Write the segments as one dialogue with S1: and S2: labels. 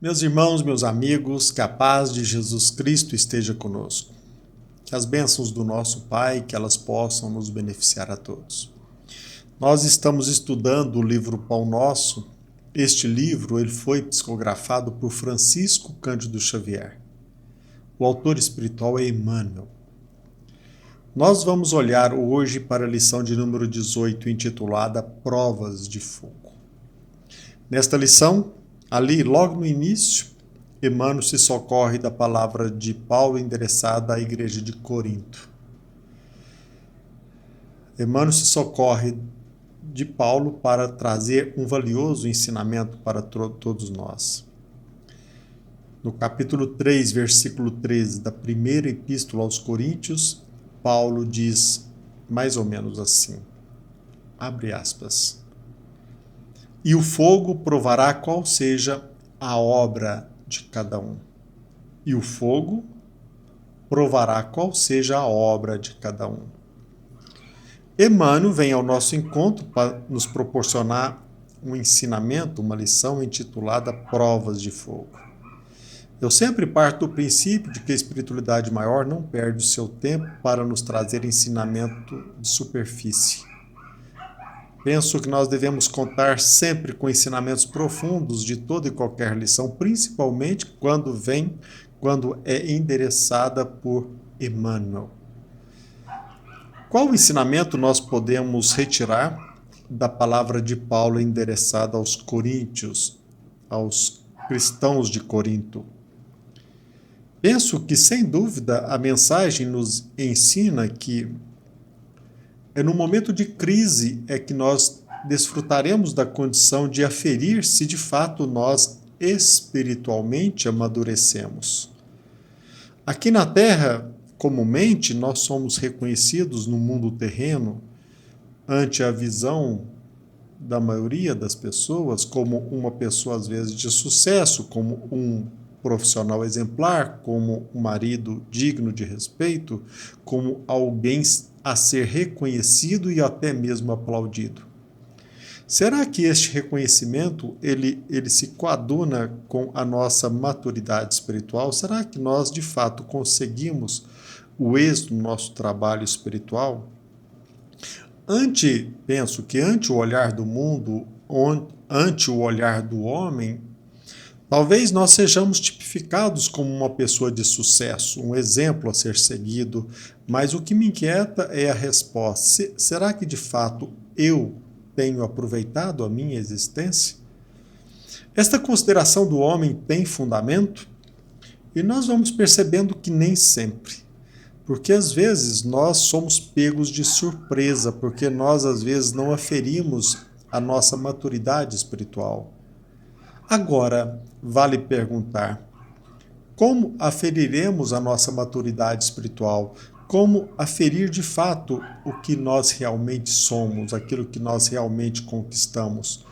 S1: Meus irmãos, meus amigos, que a paz de Jesus Cristo esteja conosco. Que as bênçãos do nosso Pai, que elas possam nos beneficiar a todos. Nós estamos estudando o livro Pão Nosso. Este livro ele foi psicografado por Francisco Cândido Xavier. O autor espiritual é Emmanuel. Nós vamos olhar hoje para a lição de número 18, intitulada Provas de Fogo. Nesta lição, ali, logo no início, Emmanuel se socorre da palavra de Paulo endereçada à igreja de Corinto. Emmanuel se socorre de Paulo para trazer um valioso ensinamento para todos nós. No capítulo 3, versículo 13 da primeira epístola aos Coríntios, Paulo diz mais ou menos assim, abre aspas, e o fogo provará qual seja a obra de cada um. E o fogo provará qual seja a obra de cada um. Emmanuel vem ao nosso encontro para nos proporcionar um ensinamento, uma lição intitulada Provas de Fogo. Eu sempre parto do princípio de que a espiritualidade maior não perde o seu tempo para nos trazer ensinamento de superfície. Penso que nós devemos contar sempre com ensinamentos profundos de toda e qualquer lição, principalmente quando é endereçada por Emmanuel. Qual ensinamento nós podemos retirar da palavra de Paulo endereçada aos coríntios, aos cristãos de Corinto? Penso que, sem dúvida, a mensagem nos ensina que é no momento de crise é que nós desfrutaremos da condição de aferir se de fato nós espiritualmente amadurecemos. Aqui na Terra, comumente, nós somos reconhecidos no mundo terreno, ante a visão da maioria das pessoas, como uma pessoa às vezes de sucesso, como um profissional exemplar, como um marido digno de respeito, como alguém a ser reconhecido e até mesmo aplaudido. Será que este reconhecimento ele se coaduna com a nossa maturidade espiritual? Será que nós de fato conseguimos o êxito no nosso trabalho espiritual? Penso que ante o olhar do mundo, ante o olhar do homem, talvez nós sejamos tipificados como uma pessoa de sucesso, um exemplo a ser seguido, mas o que me inquieta é a resposta. Será que de fato eu tenho aproveitado a minha existência? Esta consideração do homem tem fundamento? E nós vamos percebendo que nem sempre. Porque às vezes nós somos pegos de surpresa, porque nós às vezes não aferimos a nossa maturidade espiritual. Agora, vale perguntar, como aferiremos a nossa maturidade espiritual? Como aferir de fato o que nós realmente somos, aquilo que nós realmente conquistamos?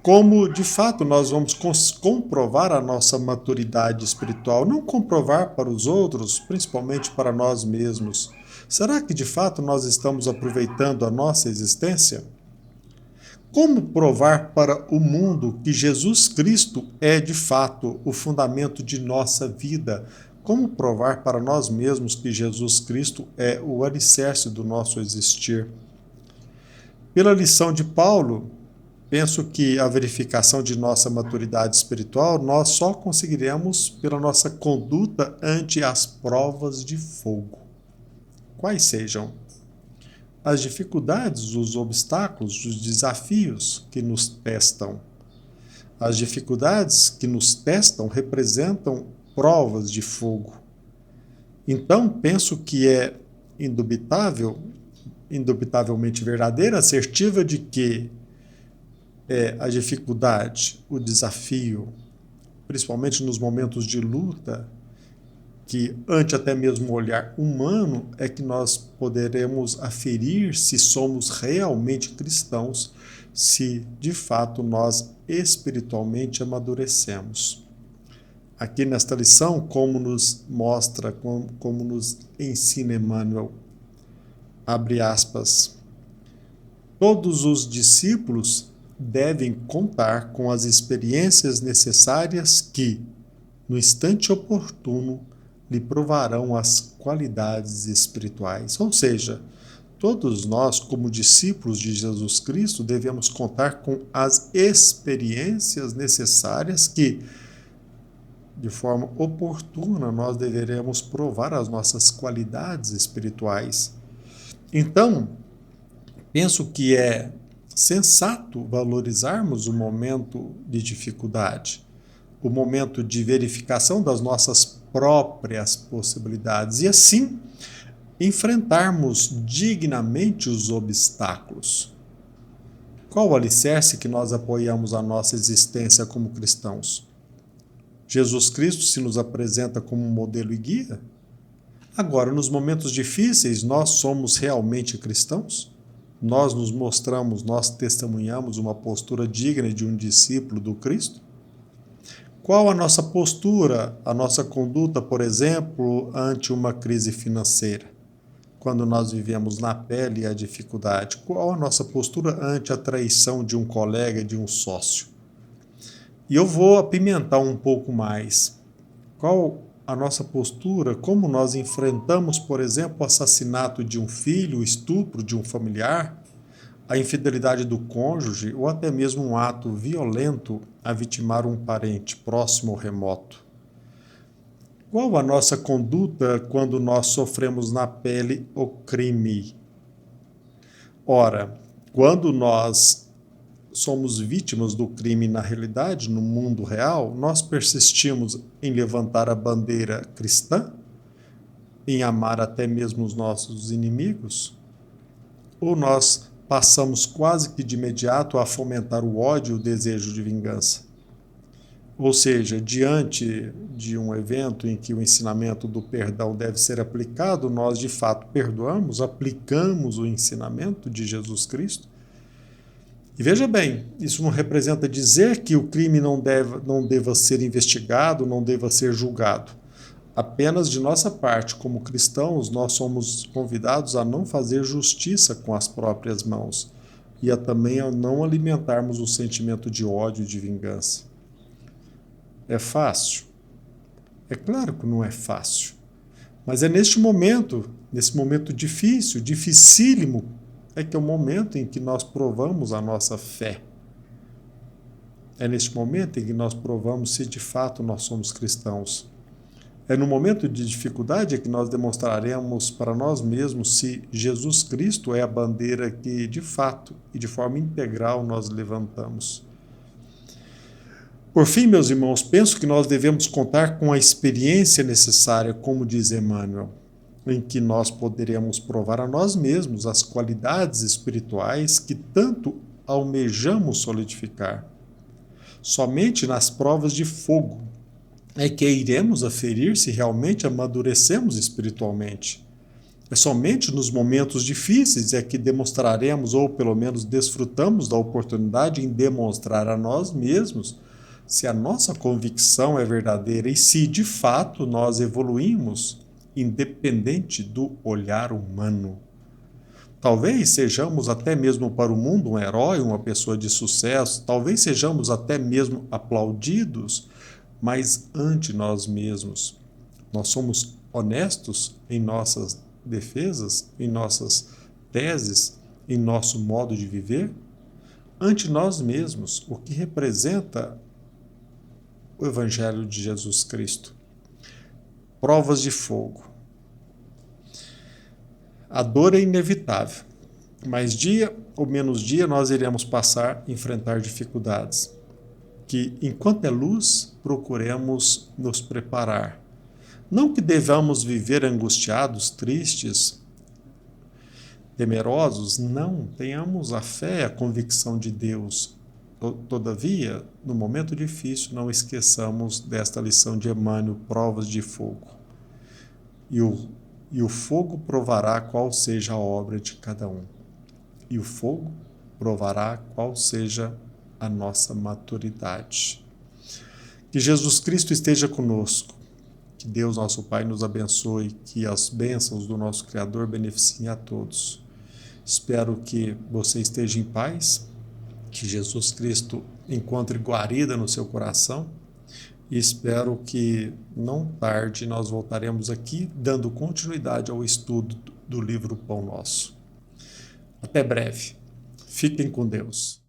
S1: Como de fato nós vamos comprovar a nossa maturidade espiritual? Não comprovar para os outros, principalmente para nós mesmos. Será que de fato nós estamos aproveitando a nossa existência? Como provar para o mundo que Jesus Cristo é, de fato, o fundamento de nossa vida? Como provar para nós mesmos que Jesus Cristo é o alicerce do nosso existir? Pela lição de Paulo, penso que a verificação de nossa maturidade espiritual nós só conseguiremos pela nossa conduta ante as provas de fogo. Quais sejam? As dificuldades, os obstáculos, os desafios que nos testam. As dificuldades que nos testam representam provas de fogo. Então, penso que é indubitavelmente verdadeira, assertiva de que a dificuldade, o desafio, principalmente nos momentos de luta, que ante até mesmo o olhar humano é que nós poderemos aferir se somos realmente cristãos, se de fato nós espiritualmente amadurecemos. Aqui nesta lição, como nos mostra, como nos ensina Emmanuel, abre aspas, todos os discípulos devem contar com as experiências necessárias que, no instante oportuno, lhe provarão as qualidades espirituais. Ou seja, todos nós, como discípulos de Jesus Cristo, devemos contar com as experiências necessárias que, de forma oportuna, nós deveremos provar as nossas qualidades espirituais. Então, penso que é sensato valorizarmos o momento de dificuldade, o momento de verificação das nossas próprias possibilidades e, assim, enfrentarmos dignamente os obstáculos. Qual o alicerce que nós apoiamos a nossa existência como cristãos? Jesus Cristo se nos apresenta como um modelo e guia? Agora, nos momentos difíceis, nós somos realmente cristãos? Nós nos mostramos, nós testemunhamos uma postura digna de um discípulo do Cristo? Qual a nossa postura, a nossa conduta, por exemplo, ante uma crise financeira? Quando nós vivemos na pele a dificuldade, qual a nossa postura ante a traição de um colega, de um sócio? E eu vou apimentar um pouco mais. Qual a nossa postura, como nós enfrentamos, por exemplo, o assassinato de um filho, o estupro de um familiar, a infidelidade do cônjuge ou até mesmo um ato violento a vitimar um parente próximo ou remoto? Qual a nossa conduta quando nós sofremos na pele o crime? Ora, quando nós somos vítimas do crime na realidade, no mundo real, nós persistimos em levantar a bandeira cristã, em amar até mesmo os nossos inimigos? Ou nós passamos quase que de imediato a fomentar o ódio e o desejo de vingança? Ou seja, diante de um evento em que o ensinamento do perdão deve ser aplicado, nós de fato perdoamos, aplicamos o ensinamento de Jesus Cristo? E veja bem, isso não representa dizer que o crime não deva ser investigado, não deva ser julgado. Apenas de nossa parte, como cristãos, nós somos convidados a não fazer justiça com as próprias mãos e também a não alimentarmos o sentimento de ódio e de vingança. É fácil? É claro que não é fácil. Mas é nesse momento difícil, dificílimo, é que é o momento em que nós provamos a nossa fé. É neste momento em que nós provamos se de fato nós somos cristãos. É no momento de dificuldade que nós demonstraremos para nós mesmos se Jesus Cristo é a bandeira que de fato e de forma integral nós levantamos. Por fim, meus irmãos, penso que nós devemos contar com a experiência necessária, como diz Emmanuel, em que nós poderemos provar a nós mesmos as qualidades espirituais que tanto almejamos solidificar. Somente nas provas de fogo é que iremos aferir se realmente amadurecemos espiritualmente. É somente nos momentos difíceis é que demonstraremos, ou pelo menos desfrutamos da oportunidade em demonstrar a nós mesmos se a nossa convicção é verdadeira e se de fato nós evoluímos, independente do olhar humano. Talvez sejamos até mesmo para o mundo um herói, uma pessoa de sucesso, talvez sejamos até mesmo aplaudidos, mas ante nós mesmos, nós somos honestos em nossas defesas, em nossas teses, em nosso modo de viver? Ante nós mesmos, o que representa o Evangelho de Jesus Cristo? Provas de fogo. A dor é inevitável, mas dia ou menos dia nós iremos passar a enfrentar dificuldades. Que, enquanto é luz, procuremos nos preparar. Não que devamos viver angustiados, tristes, temerosos, não. Tenhamos a fé, a convicção de Deus. Todavia, no momento difícil, não esqueçamos desta lição de Emmanuel, provas de fogo. E o fogo provará qual seja a obra de cada um. E o fogo provará qual seja a nossa maturidade. Que Jesus Cristo esteja conosco. Que Deus, nosso Pai, nos abençoe. Que as bênçãos do nosso Criador beneficiem a todos. Espero que você esteja em paz, que Jesus Cristo encontre guarida no seu coração e espero que não tarde nós voltaremos aqui dando continuidade ao estudo do livro Pão Nosso. Até breve. Fiquem com Deus.